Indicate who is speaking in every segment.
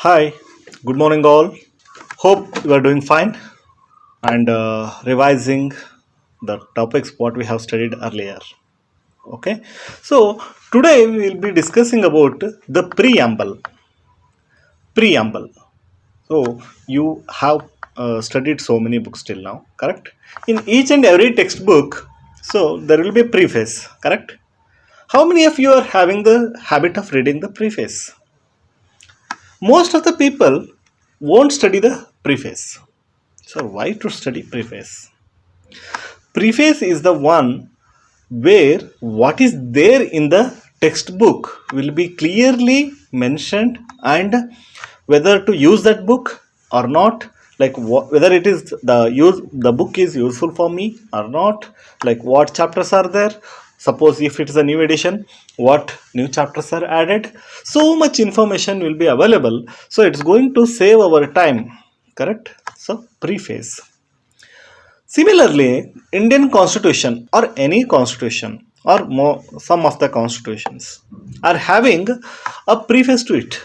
Speaker 1: Hi, good morning, all. Hope you are doing fine and revising the topics what we have studied earlier. Okay, so today we will be discussing about the preamble. Preamble. So you have studied so many books till now, correct? In each and every textbook, so there will be a preface, correct? How many of you are having the habit of reading the preface? Most of the people won't study the preface. So why to study preface? Preface is the one where what is there in the textbook will be clearly mentioned, and whether to use that book or not, like whether it is the book is useful for me or not, like what chapters are there. Suppose if it is a new edition, what new chapters are added. So much information will be available, so it's going to save our time, correct? So preface. Similarly, Indian constitution or any constitution or some of the constitutions are having a preface to it,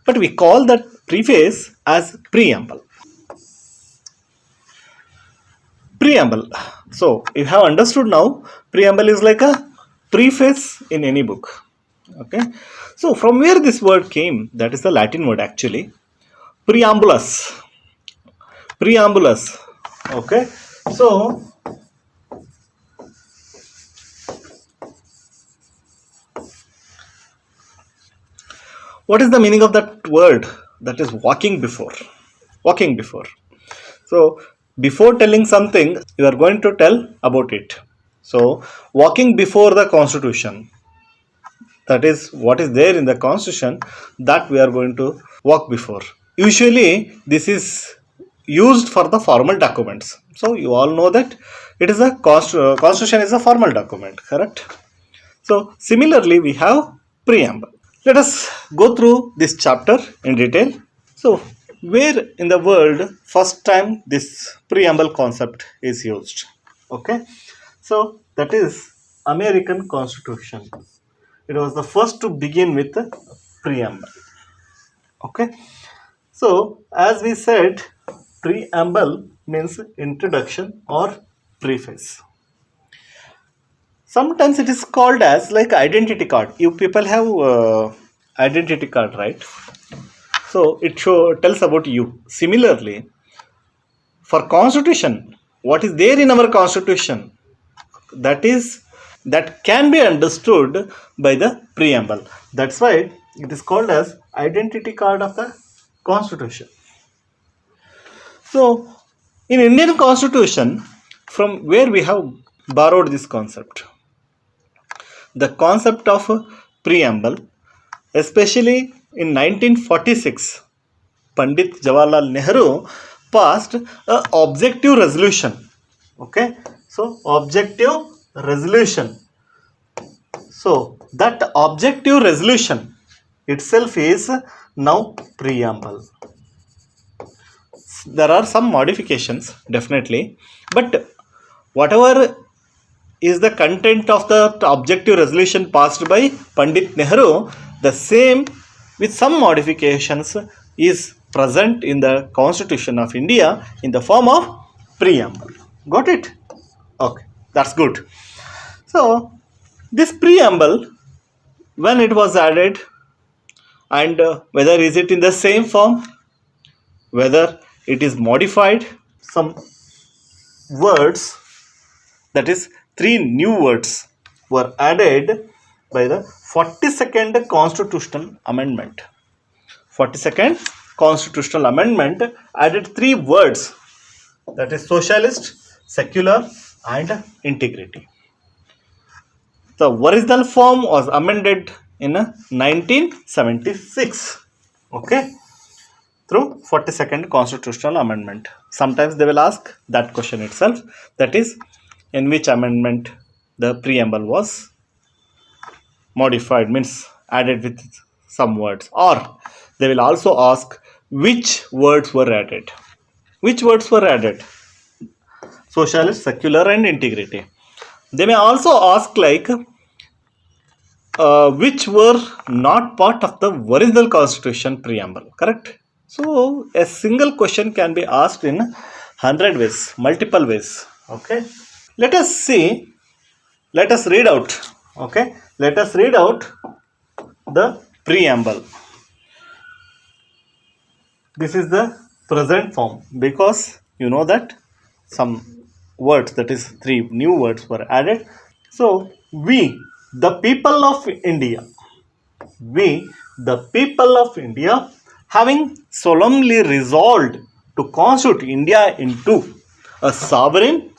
Speaker 1: but we call that preface as preamble. Preamble. So you have understood now, preamble is like a preface in any book. Okay. So from where this word came, that is the Latin word actually. Preambulus. Preambulus. Okay. So what is the meaning of that word? That is walking before. Walking before. So before telling something, you are going to tell about it. So walking before the constitution, that is what is there in the constitution, that we are going to walk before. Usually this is used for the formal documents. So you all know that it is a constitution is a formal document, correct? So similarly we have preamble. Let us go through this chapter in detail. So where in the world first time this preamble concept is used? Okay, so that is American Constitution. It was the first to begin with the preamble. Okay, so as we said, preamble means introduction or preface. Sometimes it is called as like identity card. You people have identity card, right? So it tells about you. Similarly, for constitution, what is there in our constitution, that can be understood by the preamble. That's why it is called as identity card of the constitution. So in Indian constitution, from where we have borrowed this concept, the concept of preamble, especially in 1946, Pandit Jawaharlal Nehru passed a objective resolution. Okay, so objective resolution. So that objective resolution itself is now preamble. There are some modifications definitely, but whatever is the content of the objective resolution passed by Pandit Nehru, the same with some modifications is present in the Constitution of India in the form of preamble. Got it? Okay, that's good. So this preamble, when it was added, and whether is it in the same form, whether it is modified, some words, that is 3 new words were added by the 42nd constitutional amendment. 42nd constitutional amendment added 3 words, that is socialist, secular and integrity. The original form was amended in 1976, okay, through 42nd constitutional amendment. Sometimes they will ask that question itself, that is in which amendment the preamble was modified, means added with some words, or they will also ask which words were added. Which words were added? Socialist, secular and integrity. They may also ask like which were not part of the original constitution preamble, correct? So a single question can be asked in 100 ways, multiple ways. Okay, let us see, let us read out. Okay, let us read out the preamble. This is the present form because you know that some words, that is three new words were added. So we, the people of India, we, the people of India, having solemnly resolved to constitute India into a sovereign,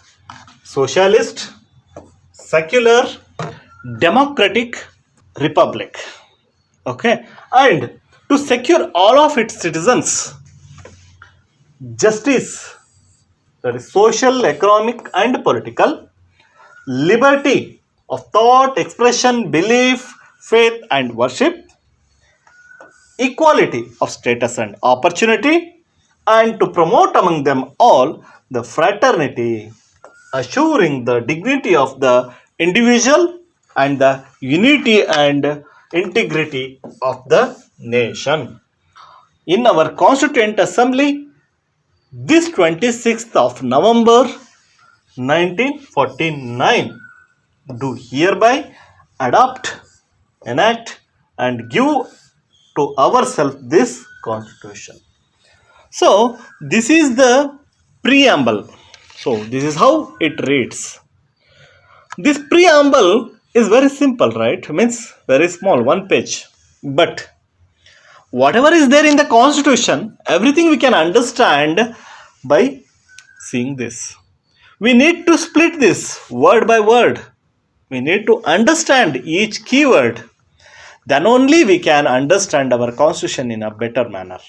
Speaker 1: socialist, secular, democratic republic. Okay, and to secure all of its citizens justice, that is social, economic, and political, liberty of thought, expression, belief, faith, and worship, equality of status and opportunity, and to promote among them all the fraternity, assuring the dignity of the individual and the unity and integrity of the nation. In our Constituent Assembly, this 26th of November 1949, do hereby adopt, enact, and give to ourselves this constitution. So, this is the preamble. So, this is how it reads. This preamble is very simple, right? Means very small, one page. But whatever is there in the constitution, everything we can understand by seeing this. We need to split this word by word. We need to understand each keyword. Then only we can understand our constitution in a better manner.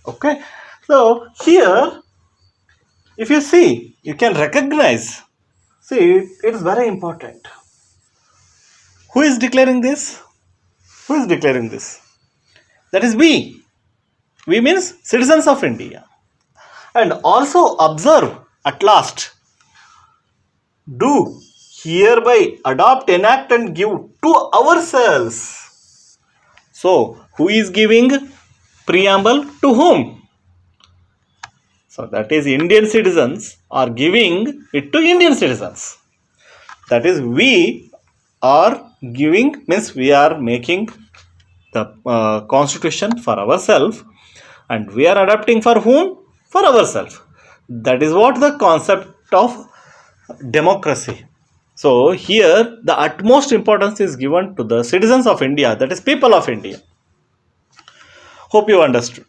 Speaker 1: Okay. So here, if you see, you can recognize. See, it is very important. Who is declaring this? Who is declaring this? That is we. We means citizens of India. And also observe at last. Do hereby adopt, enact, and give to ourselves. So, who is giving preamble to whom? So, that is Indian citizens are giving it to Indian citizens. That is, we are giving, means we are making the constitution for ourselves, and we are adapting for whom? For ourselves. That is what the concept of democracy. So here the utmost importance is given to the citizens of India, that is people of India. Hope you understood.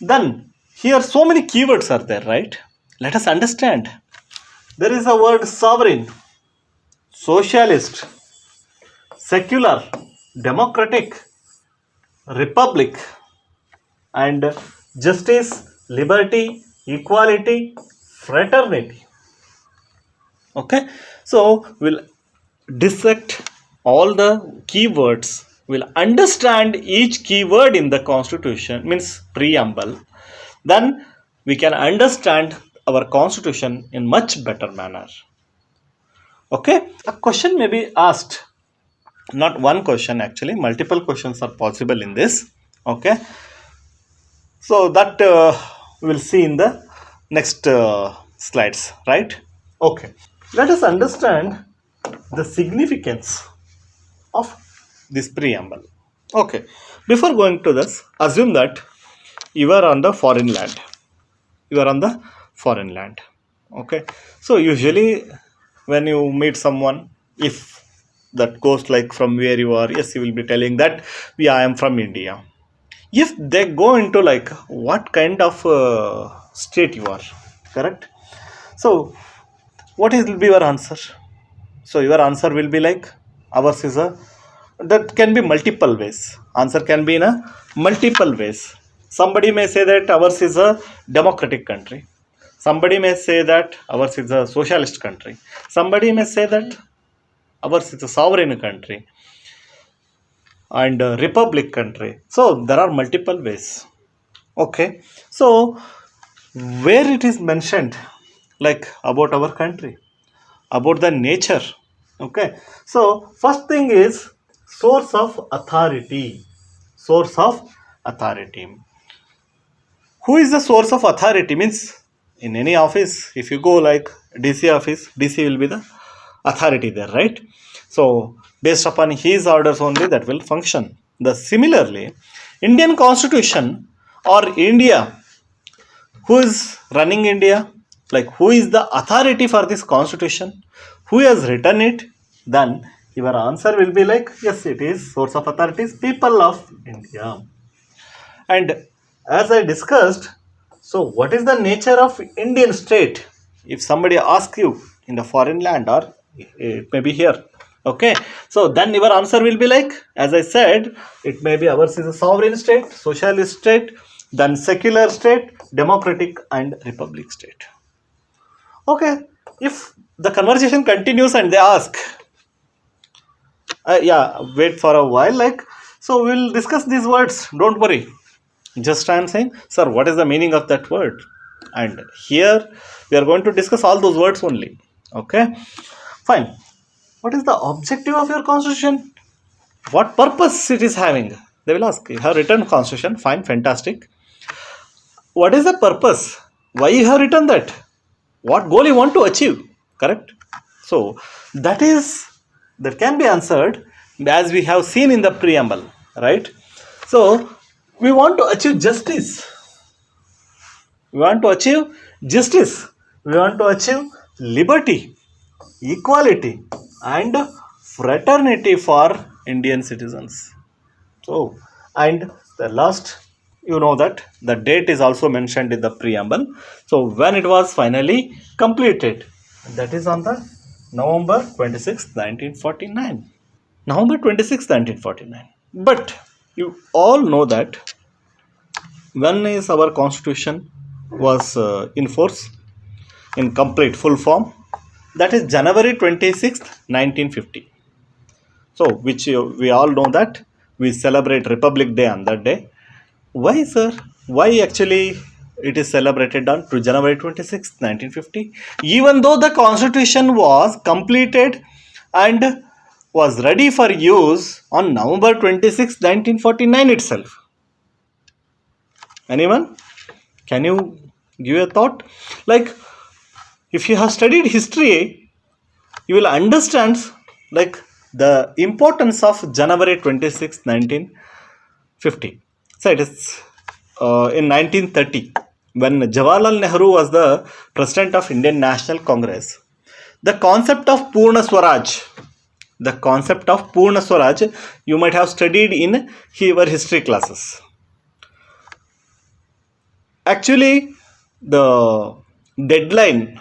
Speaker 1: Then here so many keywords are there, right? Let us understand. There is a word sovereign, socialist, secular, democratic, republic, and justice, liberty, equality, fraternity. Okay, so we'll dissect all the keywords. We'll understand each keyword in the constitution, means preamble. Then we can understand our constitution in much better manner. Okay, a question may be asked. Not one question, actually multiple questions are possible in this. Okay, so that we'll see in the next slides, right? Okay, let us understand the significance of this preamble. Okay, before going to this, assume that you are on the foreign land. You are on the foreign land. Okay, so usually when you meet someone, if that goes like from where you are, yes, you will be telling that I am from India. If they go into like what kind of state you are, correct? So what will be your answer? So your answer will be like, ours is a, that can be multiple ways. Answer can be in a multiple ways. Somebody may say that ours is a democratic country. Somebody may say that ours is a socialist country. Somebody may say that ours is a sovereign country and a republic country. So there are multiple ways. Okay, so where it is mentioned like about our country, about the nature. Okay, so first thing is Source of authority. Source of authority. Who is the source of authority? Means in any office, if you go like DC office, DC will be the authority there, right? So based upon his orders only that will function. The similarly, Indian Constitution or India, who is running India? Like who is the authority for this constitution? Who has written it? Then your answer will be like yes, it is source of authority is people of India. And as I discussed, so what is the nature of Indian state? If somebody asks you in the foreign land or it may be here, okay, so then your answer will be like, as I said, it may be ours is a sovereign state, socialist state, then secular state, democratic and republic state. Okay, if the conversation continues and they ask, yeah, wait for a while, like, so we'll discuss these words, don't worry. Just I am saying, sir, what is the meaning of that word? And here we are going to discuss all those words only. Okay, fine. What is the objective of your constitution? What purpose it is having? They will ask. You have written constitution, fine, fantastic. What is the purpose? Why you have written that? What goal you want to achieve? Correct? So that can be answered as we have seen in the preamble, right? So we want to achieve justice. We want to achieve justice. We want to achieve liberty, equality, and fraternity for Indian citizens. So, and the last, you know that the date is also mentioned in the preamble. So, when it was finally completed, that is on the November 26, 1949. November 26, 1949. But you all know that when is our constitution was in force in complete full form, that is January 26th 1950. So which we all know that we celebrate Republic Day on that day. Why, sir? Why actually it is celebrated on to January 26th 1950, even though the constitution was completed and was ready for use on November 26th 1949 itself? Anyone? Can you give a thought? Like, if you have studied history, you will understand like the importance of January 26, 1950. So it is in 1930 when Jawaharlal Nehru was the president of Indian National Congress. The concept of Purna Swaraj, you might have studied in your history classes. Actually, the deadline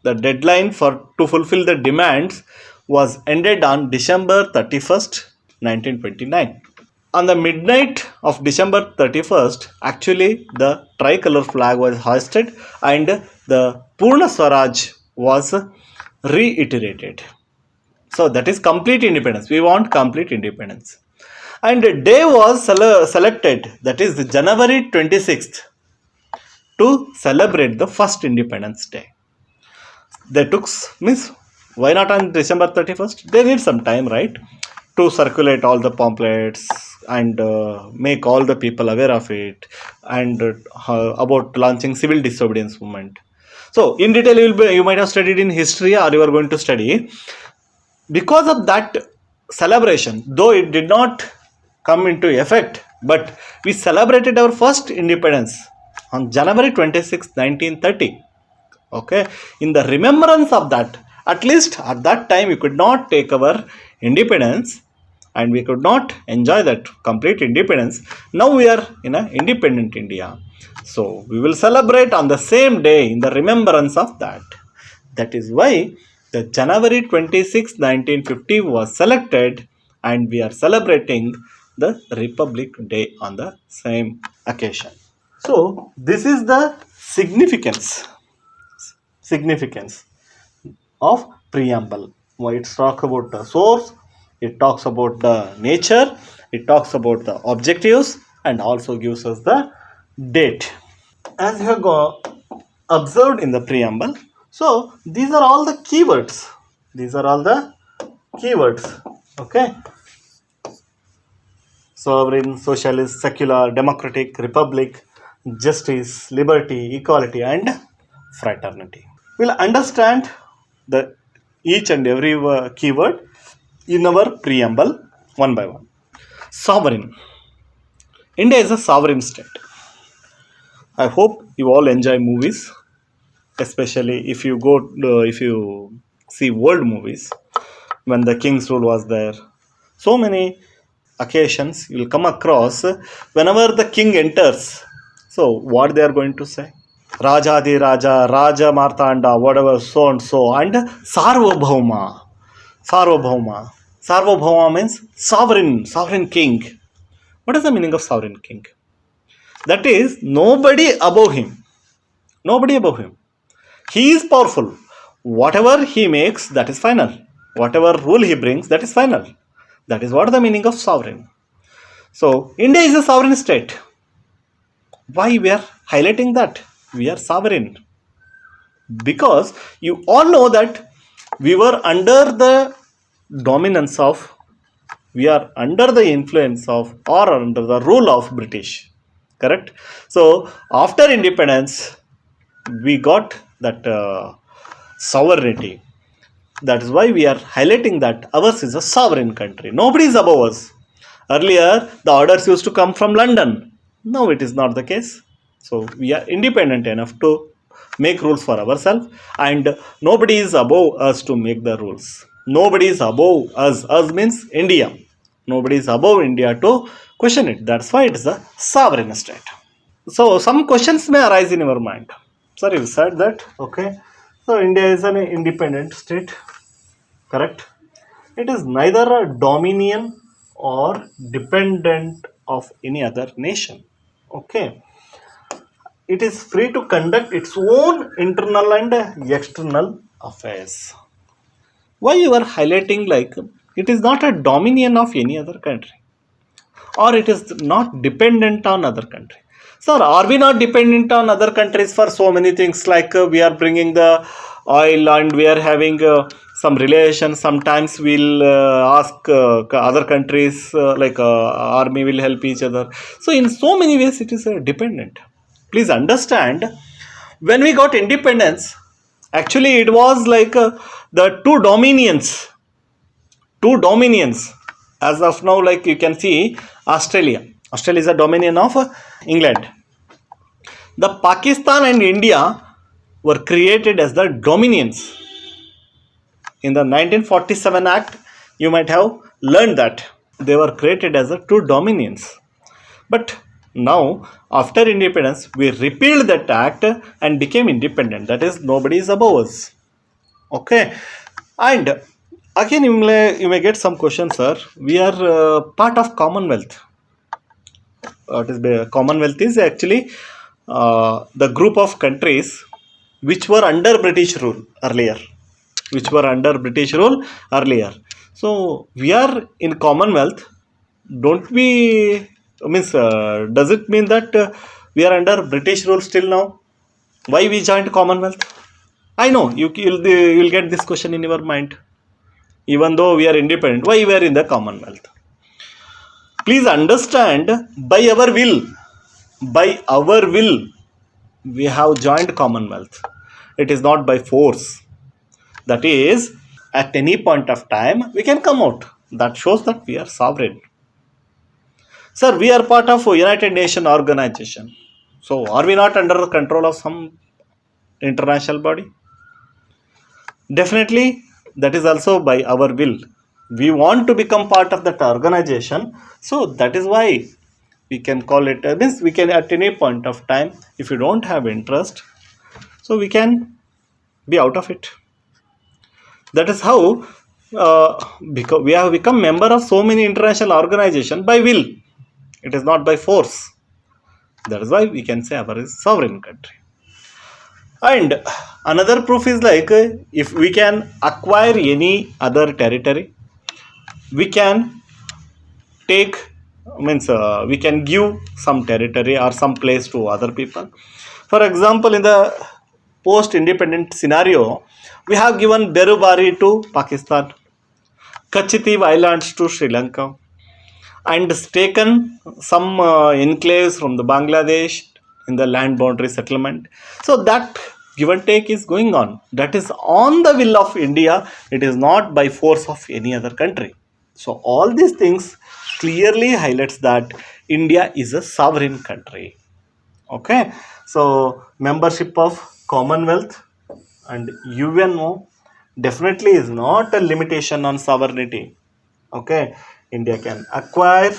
Speaker 1: to fulfill the demands was ended on December 31st, 1929. On the midnight of December 31st, actually the tricolor flag was hoisted and the Purna Swaraj was reiterated. So that is complete independence. We want complete independence. And a day was selected, that is January 26th, to celebrate the first Independence Day. They took, means, why not on December 31st? They need some time, right? To circulate all the pamphlets and make all the people aware of it and about launching civil disobedience movement. So in detail you might have studied in history or you are going to study. Because of that celebration, though it did not come into effect, but we celebrated our first independence on January 26, 1930. Okay, in the remembrance of that, at least at that time we could not take our independence and we could not enjoy that complete independence. Now we are in an independent India. So we will celebrate on the same day in the remembrance of that. That is why the January 26, 1950 was selected and we are celebrating the Republic Day on the same occasion. So this is the significance of preamble. Why it talks about the source, it talks about the nature, it talks about the objectives and also gives us the date. As you have observed in the preamble, so these are all the keywords. Okay. sovereign, socialist, secular, democratic, republic, justice, liberty, equality, and fraternity. We'll understand the each and every keyword in our preamble one by one. Sovereign. India is a sovereign state. I hope you all enjoy movies, especially if you see world movies when the king's rule was there. So many occasions you will come across whenever the king enters. So what they are going to say? Raja Di Raja, Raja Martanda, whatever, so and so, and Sarvabhauma. Sarvabhauma. Sarvabhauma means sovereign king. What is the meaning of sovereign king? That is nobody above him. Nobody above him. He is powerful. Whatever he makes, that is final. Whatever rule he brings, that is final. That is what the meaning of sovereign. So, India is a sovereign state. Why we are highlighting that? We are sovereign. Because you all know that we were under the dominance of, we are under the influence of or under the rule of British. Correct? So, after independence, we got that sovereignty. That is why we are highlighting that ours is a sovereign country. Nobody is above us. Earlier, the orders used to come from London. Now it is not the case. So we are independent enough to make rules for ourselves, and nobody is above us to make the rules. Nobody is above us. Us means India. Nobody is above India to question it. That's why it is a sovereign state. So some questions may arise in your mind. Sir, you said that, okay. So India is an independent state, correct? It is neither a dominion or dependent of any other nation, okay. It is free to conduct its own internal and external affairs. Why you are highlighting like it is not a dominion of any other country, or it is not dependent on other country? Sir, are we not dependent on other countries for so many things, like we are bringing the oil and we are having some relations? Sometimes we'll ask other countries, like army will help each other. So in so many ways it is dependent. Please understand, when we got independence, actually it was like the two dominions. As of now, like you can see, Australia is a dominion of England. The Pakistan and India were created as the dominions. In the 1947 Act, you might have learned that they were created as the two dominions. But now, after independence, we repealed that act and became independent. That is, nobody is above us. Okay. And again, you may get some questions, sir. We are part of Commonwealth. What is Commonwealth is actually the group of countries which were under British rule earlier. So we are in Commonwealth. Don't we? Means does it mean that we are under British rule still now? Why we joined Commonwealth? I know you'll get this question in your mind. Even though we are independent, why we are in the Commonwealth? Please understand, by our will, we have joined Commonwealth. It is not by force. That is, at any point of time, we can come out. That shows that we are sovereign. Sir, we are part of United Nations organization. So, are we not under the control of some international body? Definitely, that is also by our will. We want to become part of that organization. So, that is why we can call it, means we can at any point of time, if you don't have interest, so we can be out of it. That is how because we have become member of so many international organizations by will. It is not by force. That is why we can say our is sovereign country. And another proof is like if we can acquire any other territory, we can take, we can give some territory or some place to other people. For example, in the post-independent scenario, we have given Berubari to Pakistan, Kachitiv Islands to Sri Lanka, and taken some enclaves from the Bangladesh in the land boundary settlement. So that give and take is going on. That is on the will of India. It is not by force of any other country. So all these things clearly highlights that India is a sovereign country. Okay. So membership of Commonwealth and UNO definitely is not a limitation on sovereignty. Okay. India can acquire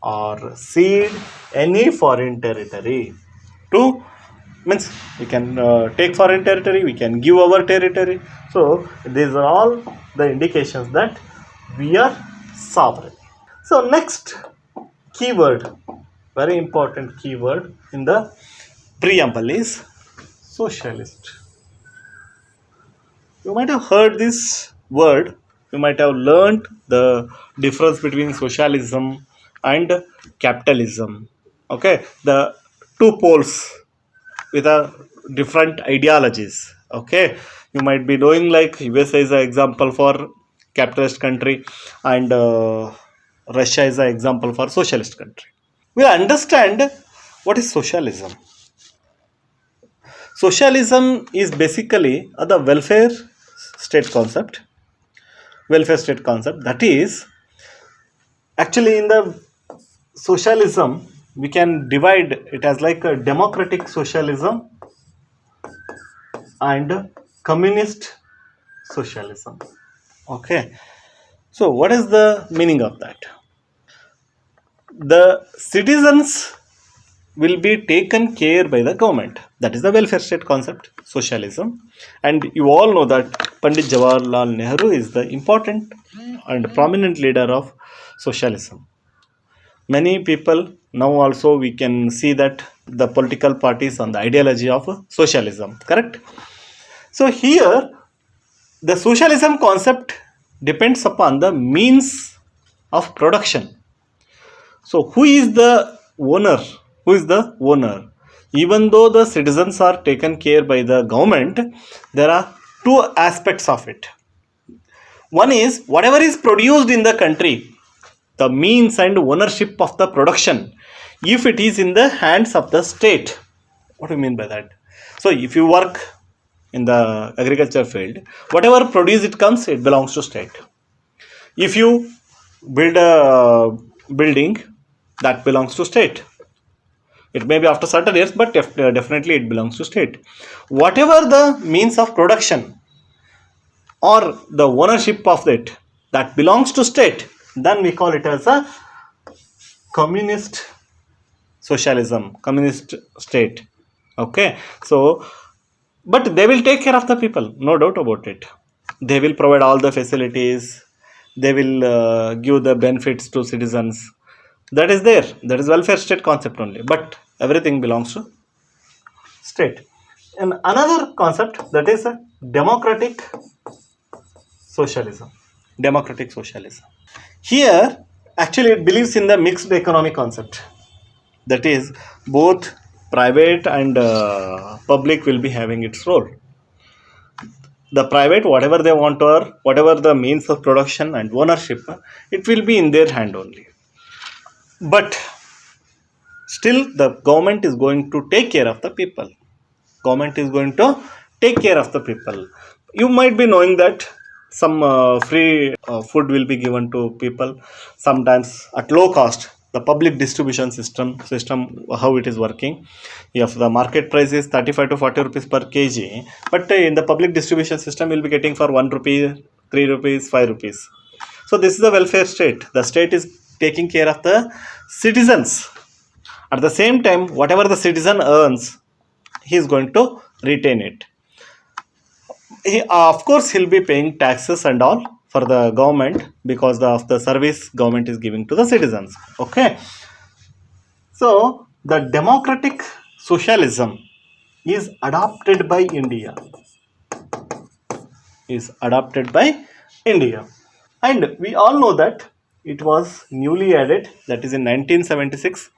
Speaker 1: or cede any foreign territory to, means we can take foreign territory, we can give our territory. So these are all the indications that we are sovereign. So next keyword, very important keyword in the preamble is socialist. You might have heard this word, you might have learned the difference between socialism and capitalism. Okay, the two poles with a different ideologies. Okay, you might be knowing like USA is an example for capitalist country, and Russia is an example for socialist country. We understand what is socialism. Socialism is basically the welfare state concept. That is, actually in the socialism, we can divide it as like a democratic socialism and communist socialism. Okay. So what is the meaning of that? The citizens will be taken care by the government. That is the welfare state concept, socialism. And you all know that Pandit Jawaharlal Nehru is the important and prominent leader of socialism. Many people now also we can see that the political parties on the ideology of socialism, correct? So here the socialism concept depends upon the means of production. So who is the owner? Who is the owner? Even though the citizens are taken care by the government, there are two aspects of it. One is whatever is produced in the country, the means and ownership of the production, if it is in the hands of the state. What do you mean by that? So if you work in the agriculture field, whatever produce it comes, it belongs to state. If you build a building, that belongs to state. It may be after certain years, but definitely it belongs to state. Whatever the means of production or the ownership of it, that belongs to state, then we call it as a communist socialism, communist state. Okay. So, but they will take care of the people, no doubt about it. They will provide all the facilities, they will give the benefits to citizens. That is there. That is welfare state concept only. But everything belongs to state. And another concept, that is a democratic socialism. Democratic socialism. Here, actually, it believes in the mixed economy concept. That is, both private and public will be having its role. The private, whatever they want to earn, whatever the means of production and ownership, it will be in their hand only. But still the government is going to take care of the people. Government is going to take care of the people. You might be knowing that some free food will be given to people, sometimes at low cost. The public distribution system, how it is working. If the market price is 35 to 40 rupees per kg, but in the public distribution system, you'll be getting for 1 rupee, 3 rupees, 5 rupees. So this is the welfare state. The state is taking care of the citizens. At the same time, whatever the citizen earns, he is going to retain it. Of course, he'll be paying taxes and all for the government because of the service government is giving to the citizens. Okay. So the democratic socialism is adopted by India. And we all know that it was newly added, that is in 1976,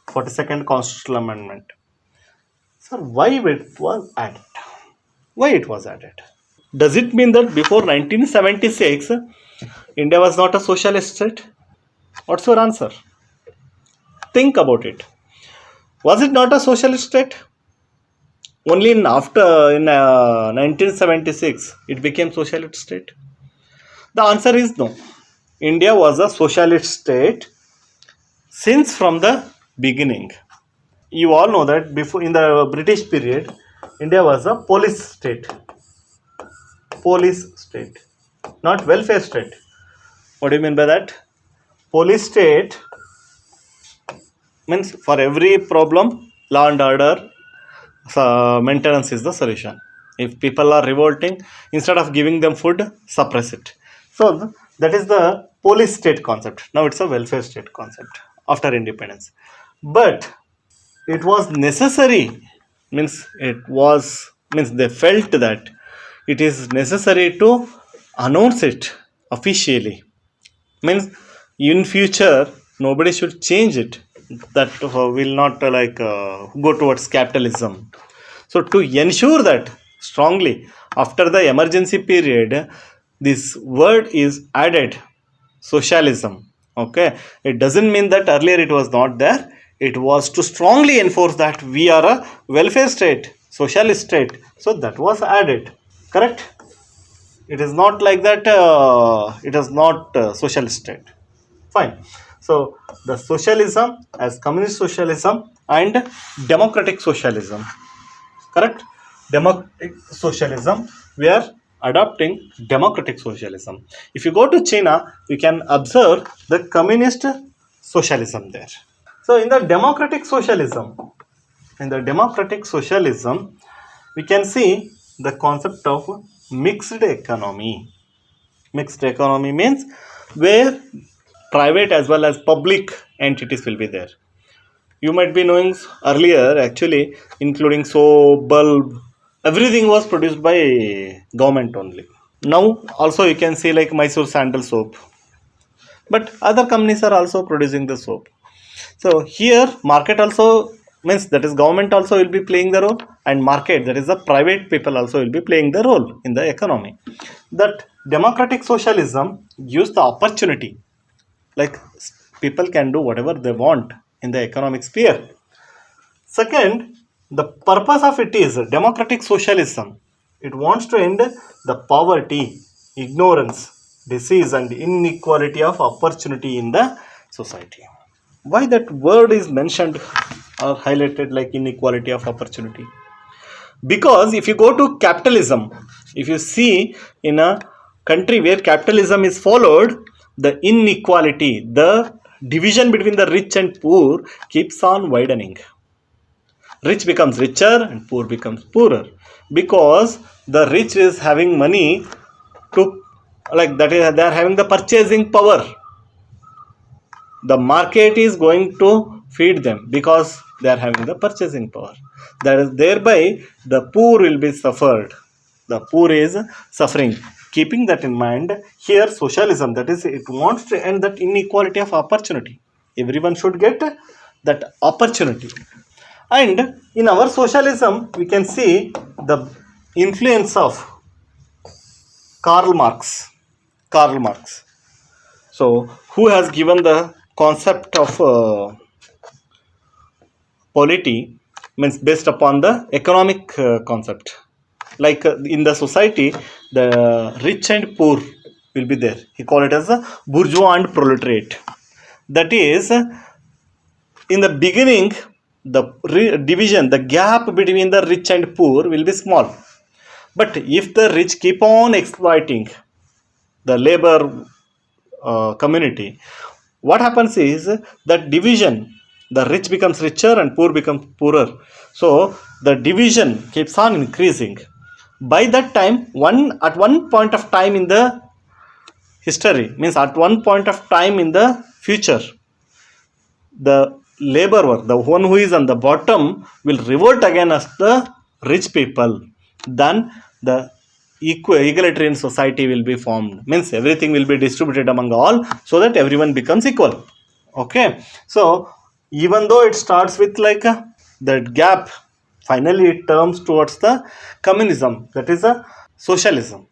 Speaker 1: 42nd Constitutional Amendment. So why it was added? Does it mean that before 1976, India was not a socialist state? What's your answer? Think about it. Was it not a socialist state? Only in 1976 it became socialist state. The answer is no. India was a socialist state since from the beginning. You all know that before, in the British period, India was a police state. Police state, not welfare state. What do you mean by that? Police state means for every problem, law and order maintenance is the solution. If people are revolting, instead of giving them food, suppress it. So that is the police state concept. Now it's a welfare state concept after independence. But it was necessary, means they felt that it is necessary to announce it officially. Means in future nobody should change it, that will not go towards capitalism. So to ensure that strongly, after the emergency period, this word is added, socialism. Okay, it doesn't mean that earlier it was not there. It was to strongly enforce that we are a welfare state, socialist state. So that was added. Correct? It is not like that. It is not socialist state. Fine. So the socialism as communist socialism and democratic socialism. Correct? Democratic socialism. We are adopting democratic socialism. If you go to China, you can observe the communist socialism there. So in the democratic socialism, we can see the concept of mixed economy. Mixed economy means where private as well as public entities will be there. You might be knowing earlier, actually, including soap, bulb, everything was produced by government only. Now also you can see like Mysore sandal soap, but other companies are also producing the soap. So here market also means, that is government also will be playing the role, and market, that is the private people, also will be playing the role in the economy. That democratic socialism gives the opportunity, like people can do whatever they want in the economic sphere. Second, the purpose of it is democratic socialism. It wants to end the poverty, ignorance, disease and inequality of opportunity in the society. Why that word is mentioned or highlighted like inequality of opportunity? Because if you go to capitalism, if you see in a country where capitalism is followed, the inequality, the division between the rich and poor keeps on widening. Rich becomes richer and poor becomes poorer, because the rich is having money to, like that is, they are having the purchasing power. The market is going to feed them because they are having the purchasing power. That is, thereby the poor will be suffered. The poor is suffering. Keeping that in mind, here socialism, that is, it wants to end that inequality of opportunity. Everyone should get that opportunity. And in our socialism, we can see the influence of Karl Marx. So, who has given the concept of polity, means based upon the economic concept. Like in the society, the rich and poor will be there. He called it as a bourgeois and proletariat. That is, in the beginning, the division, the gap between the rich and poor will be small. But if the rich keep on exploiting the labor community, what happens is that division, the rich becomes richer and poor becomes poorer. So the division keeps on increasing. By that time, at one point of time in the history, means at one point of time in the future, the laborer, the one who is on the bottom, will revolt against the rich people. Then the egalitarian society will be formed. Means everything will be distributed among all, so that everyone becomes equal. Okay. So even though it starts with like that gap, finally it turns towards the communism, that is a socialism.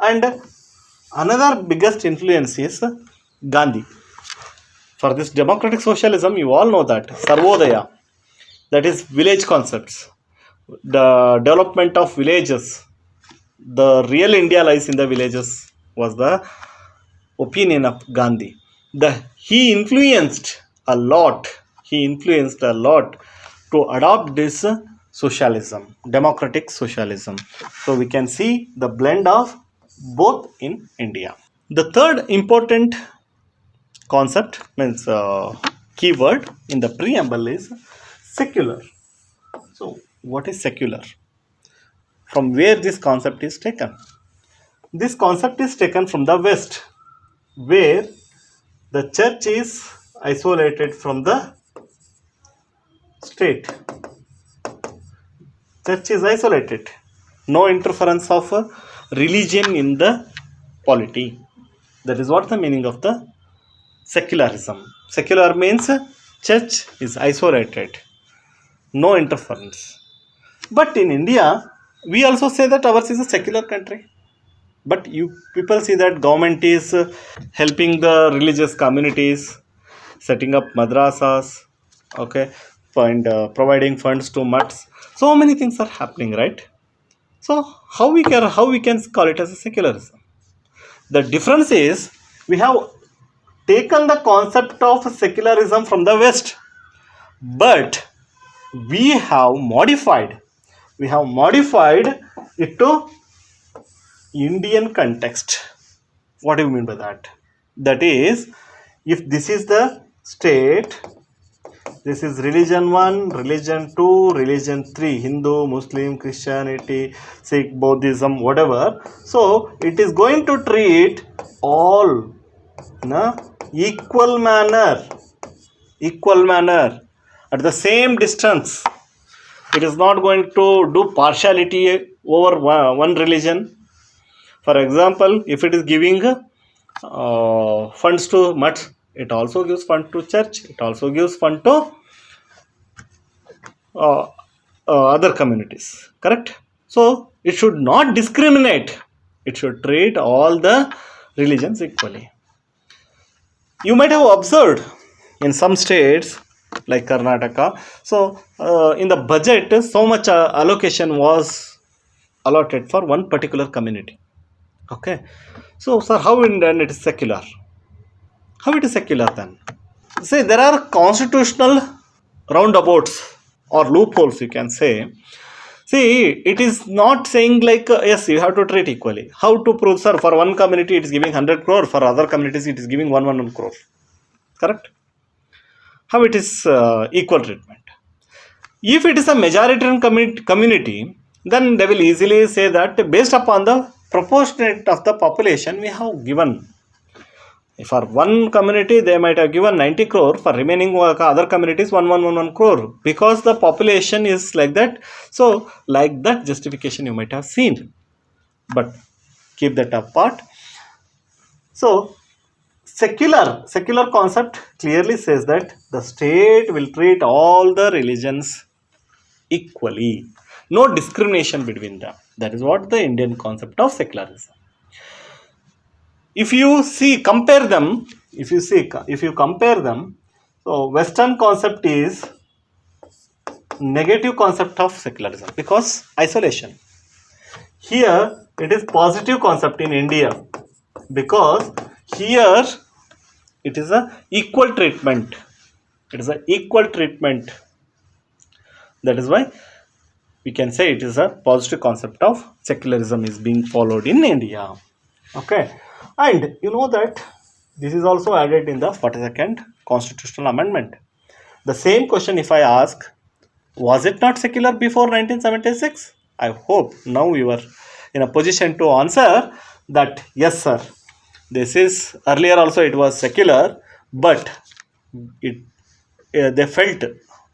Speaker 1: And another biggest influence is Gandhi. For this democratic socialism, you all know that Sarvodaya, that is village concepts, the development of villages, the real India lies in the villages, was the opinion of Gandhi. He influenced a lot. He influenced a lot to adopt this socialism, democratic socialism. So we can see the blend of both in India. The third important concept means keyword in the preamble is secular. So what is secular? From where this concept is taken? This concept is taken from the West, where the church is isolated from the state. Church is isolated. No interference of religion in the polity. That is what the meaning of the secularism. Secular means church is isolated. No interference. But in India, we also say that ours is a secular country. But you people see that government is helping the religious communities, setting up madrasas, okay, and providing funds to mutts. So many things are happening, right? So how we can call it as a secularism? The difference is we have taken the concept of secularism from the West, but we have modified. We have modified it to Indian context. What do you mean by that? That is, if this is the state, this is religion 1, religion 2, religion 3, Hindu, Muslim, Christianity, Sikh, Buddhism, whatever. So it is going to treat all in a equal manner, at the same distance. It is not going to do partiality over one religion. For example, if it is giving funds to mutts, it also gives fund to church. It also gives fund to other communities. Correct? So it should not discriminate. It should treat all the religions equally. You might have observed in some states like Karnataka. So in the budget, so much allocation was allotted for one particular community. Okay. So, sir, how in then it is secular? How it is secular then? Say there are constitutional roundabouts or loopholes, you can say. See, it is not saying like yes, you have to treat equally. How to prove, sir? For one community, it is giving 100 crore. For other communities, it is giving 1 crore. Correct? How it is equal treatment? If it is a majoritarian community, then they will easily say that based upon the proportionate of the population we have given. For one community, they might have given 90 crore. For remaining other communities, 1111 crore. Because the population is like that. So, like that justification you might have seen. But keep that apart. So, secular concept clearly says that the state will treat all the religions equally. No discrimination between them. That is what the Indian concept of secularism. If you compare them, so Western concept is negative concept of secularism because isolation. Here it is positive concept in India because here it is a equal treatment. That is why we can say it is a positive concept of secularism is being followed in India. Okay. And you know that this is also added in the 42nd Constitutional Amendment. The same question if I ask, was it not secular before 1976? I hope now you are in a position to answer that yes, sir. This is earlier also it was secular, but they felt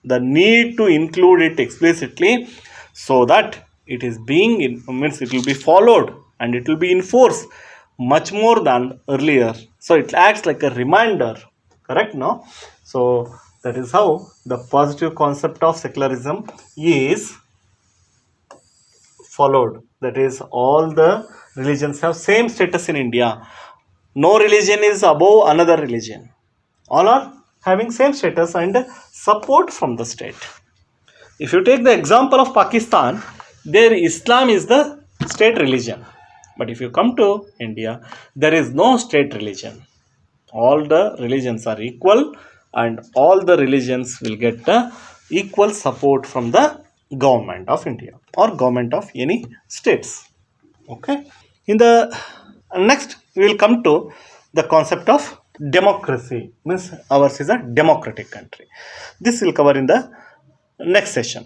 Speaker 1: the need to include it explicitly so that it is means it will be followed and it will be enforced much more than earlier. So it acts like a reminder. Correct? No? So that is how the positive concept of secularism is followed. That is, all the religions have same status in India. No religion is above another religion. All are having same status and support from the state. If you take the example of Pakistan, there Islam is the state religion. But if you come to India, there is no state religion. All the religions are equal and all the religions will get the equal support from the government of India or government of any states. Okay. In the next, we will come to the concept of democracy. Means ours is a democratic country. This will cover in the next session.